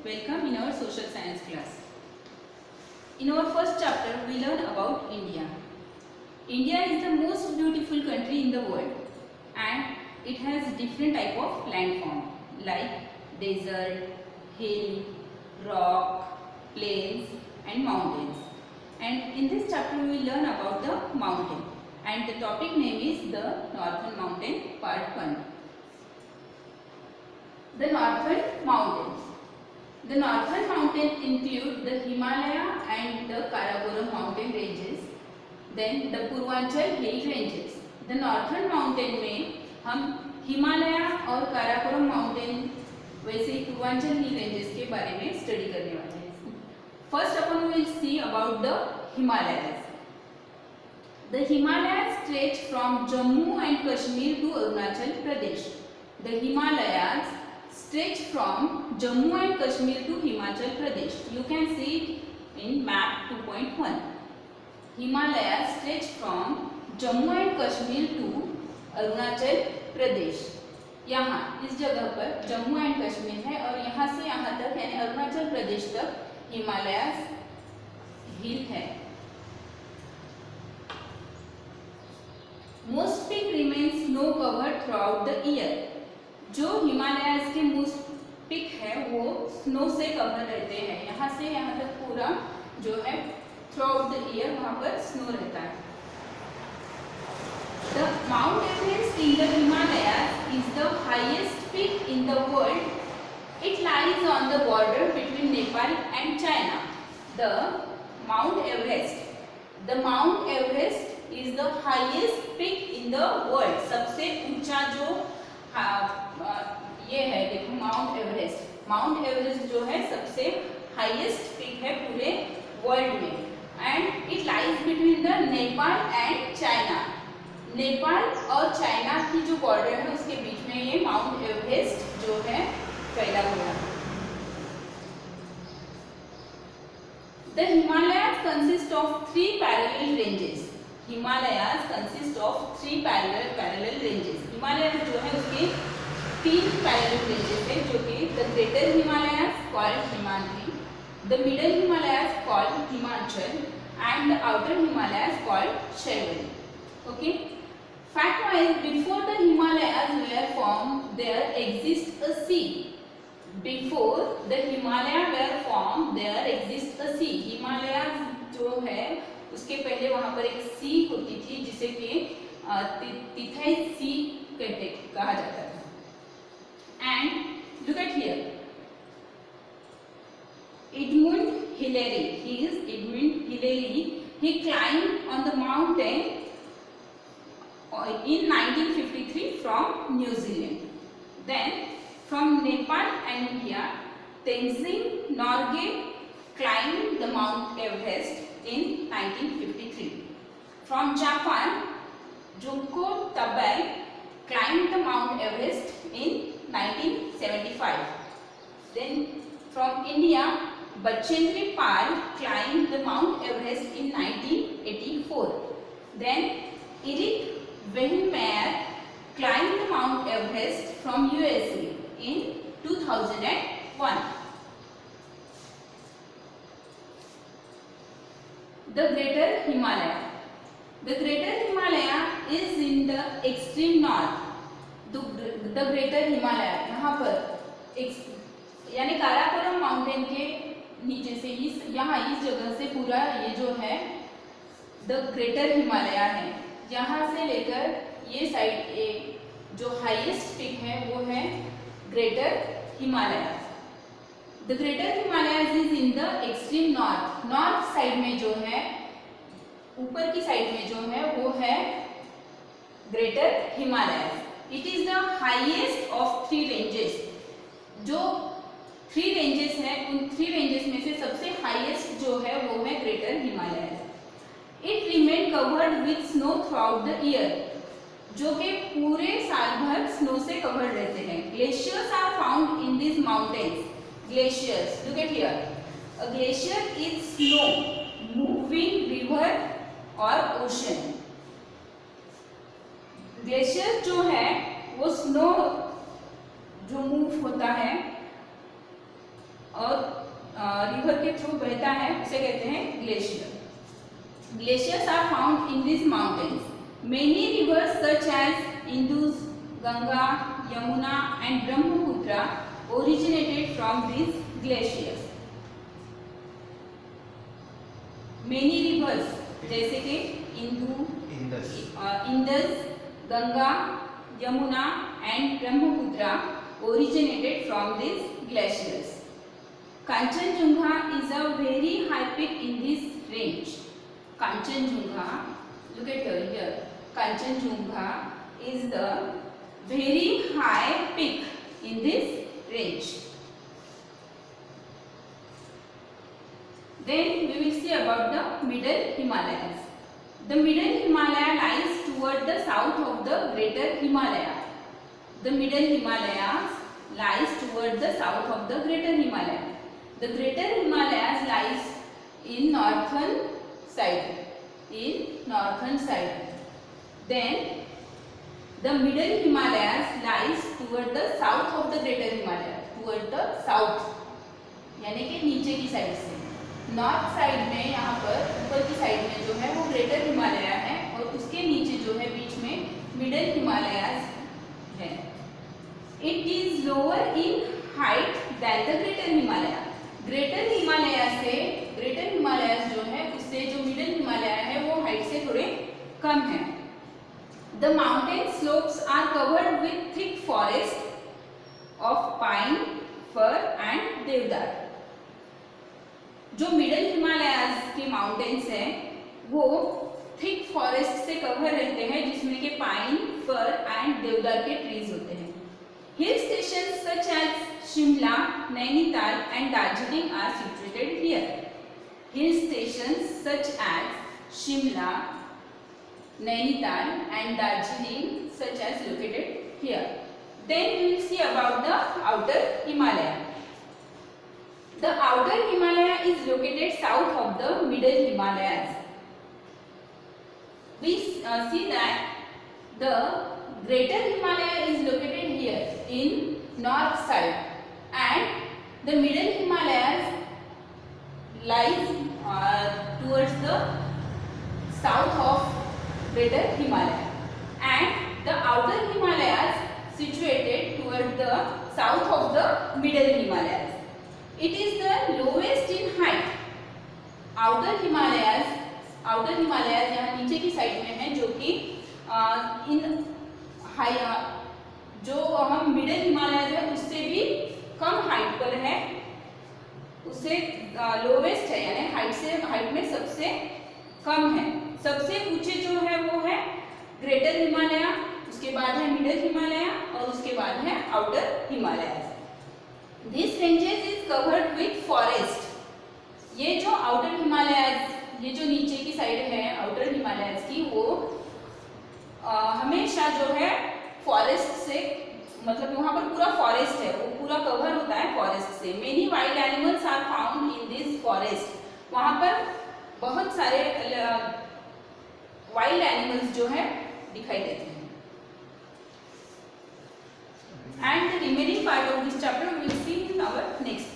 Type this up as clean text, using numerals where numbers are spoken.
welcome in our social science class. In our first chapter, we learn about India. India is the most beautiful country in the world and it has different type of landform like desert, hill, rock, plains and mountains. And in this chapter, we will learn about the mountain and the topic name is the Northern Mountain Part 1. The Northern Mountains. The Northern Mountains include the Himalaya and the Karakoram mountain ranges, then the Purvanchal hill ranges. The Northern Mountain में हम हिमालय और Karakoram mountain वैसे ही Purvanchal hill ranges के बारे में study करने वाले हैं. First upon will see about the Himalayas. The Himalayas stretch from Jammu and Kashmir to Arunachal Pradesh. The Himalayas stretch from Jammu and Kashmir to Himachal Pradesh. You can see it in map 2.1. Himalayas stretch from Jammu and Kashmir to Arunachal Pradesh. यहाँ इस जगह पर Jammu and Kashmir है और यहाँ से यहाँ तक यानी अरुणाचल प्रदेश तक हिमालयास हिल है. Most peak remain snow covered through out the year. जो हिमालयास के मोस्ट पीक है वो स्नो से कवर रहते हैं. यहाँ से यहाँ तक पूरा जो है थ्रू आउट द ईयर वहाँ पर स्नो रहता है. The Mount Everest in the Himalayas is the highest peak in the world. It lies on the border between Nepal and China. The Mount Everest. The Mount Everest is the highest peak in the world. सबसे ऊंचा जो ये है देखो mount Everest. Mount Everest जो है सबसे highest peak है पूरे वर्ल्ड में and it lies between the Nepal and China. Nepal और चाइना की जो बॉर्डर है उसके बीच में ये माउंट एवरेस्ट जो है फैला हुआ है. The Himalayas consist of 3 parallel ranges. Himalayas consist of 3 parallel ranges. Himalaya जो है उसके 3 parallel ranges है जो कि the Greater Himalayas called Himadri, the Middle Himalayas called Himachal and the Outer Himalayas called Shaivan. Okay. Fact-wise, before the Himalayas were formed, there exists a sea. Before the Himalaya were formed, there exists a sea. Himalayas जो है उसके पहले वहाँ पर एक सी होती थी जिसे कि तिथाई सी कहा जाता था. And look at here. Edmund Hillary. He is Edmund Hillary. He climbed on the mountain in 1953 from New Zealand. Then from Nepal and India, Tenzing Norgay climbed the Mount Everest in 1953. From Japan, Junko Tabei climbed the Mount Everest in 1975. Then from India, Bachendri Pal climbed the Mount Everest in 1984. Then Eric Weihenmayer climbed the Mount Everest from USA in 2001. The Greater Himalaya. The Greater Himalaya is in the extreme north. The Greater Himalaya यहाँ पर यानी Karakoram mountain के नीचे से यहाँ इस जगह से पूरा ये जो है द ग्रेटर हिमालय है. यहाँ से लेकर ये साइड ए जो हाईएस्ट पीक है वो है greater Himalaya. The greater Himalaya is in the extreme north. North side में जो है ऊपर की साइड में जो है वो है greater Himalaya. It is the highest of 3 ranges. जो 3 रेंजेस है उन 3 रेंजेस में से सबसे हाईएस्ट जो है वो है greater Himalaya. It remain covered with snow throughout the year. जो कि पूरे साल भर स्नो से कवर्ड रहते हैं. Glaciers are found in these mountains. Glaciers. Look at here. A glacier is slow moving river or ocean. Glacier जो है वो स्नो जो मूव होता है और के थ्रू बहता है उसे कहते हैं glacier. Glaciers are found in this mountains. Many rivers such as Indus, Ganga, Yamuna and Brahmaputra originated from these glaciers. Many rivers जैसे कि Indus, Ganga, Yamuna and Brahmaputra originated from these glaciers. Kanchenjunga is a very high peak in this range. Kanchenjunga, look at here. Kanchenjunga is the very high peak in this range. Then we will see about the middle Himalayas. The middle Himalaya lies toward the south of the greater Himalaya. The middle Himalayas lies toward the south of the greater Himalaya. The greater Himalayas lies in northern side. Then the middle Himalayas lies toward the south of the greater Himalaya. Toward the south यानी कि नीचे की side से। North side में यहाँ पर ऊपर की साइड में जो है वो ग्रेटर हिमालय है और उसके नीचे जो है बीच में मिडल हिमालयाज है। It is lower in height than the greater Himalaya. Greater Himalayas जो है उससे जो मिडल हिमालय है वो हाइट से थोड़े कम है। The mountain slopes are covered with thick forest of pine, fir and देवदार। जो मिडल हिमालयाज के माउंटेन्स हैं वो थिक फॉरेस्ट से कवर रहते हैं जिसमें के पाइन, फर एंड देवदार के ट्रीज होते हैं। Hill station such as Shimla, Nainital and Darjeeling are situated here. Hill station such as Shimla, Nainital and Darjeeling such as located here. Then we will see about the outer Himalaya. The outer Himalaya is located south of the middle Himalayas. We see that the greater Himalaya is located here in north side and the middle Himalayas lies towards the south of greater Himalaya and the outer Himalayas situated toward the south of the middle Himalayas. It is the lowest in height. outer Himalayas यहाँ नीचे की side में है जो कि इन high जो हम middle Himalayas है उससे भी कम हाइट पर है, उससे लोवेस्ट है यानी हाइट में सबसे कम है। सबसे ऊंचे जो है वो है ग्रेटर हिमालय, उसके बाद है मिडिल हिमालय और उसके बाद है outer Himalaya. This ranges is covered with forest. ये जो आउटर हिमालयाज, ये जो नीचे की साइड है आउटर हिमालयाज की, वो हमेशा जो है फॉरेस्ट से, मतलब वहाँ पर पूरा फॉरेस्ट है, वो पूरा कवर होता है फॉरेस्ट से। Many wild animals are found in this forest. वहाँ पर बहुत सारे वाइल्ड एनिमल्स जो है दिखाई देते हैं। And the remaining part of this chapter we will see in our next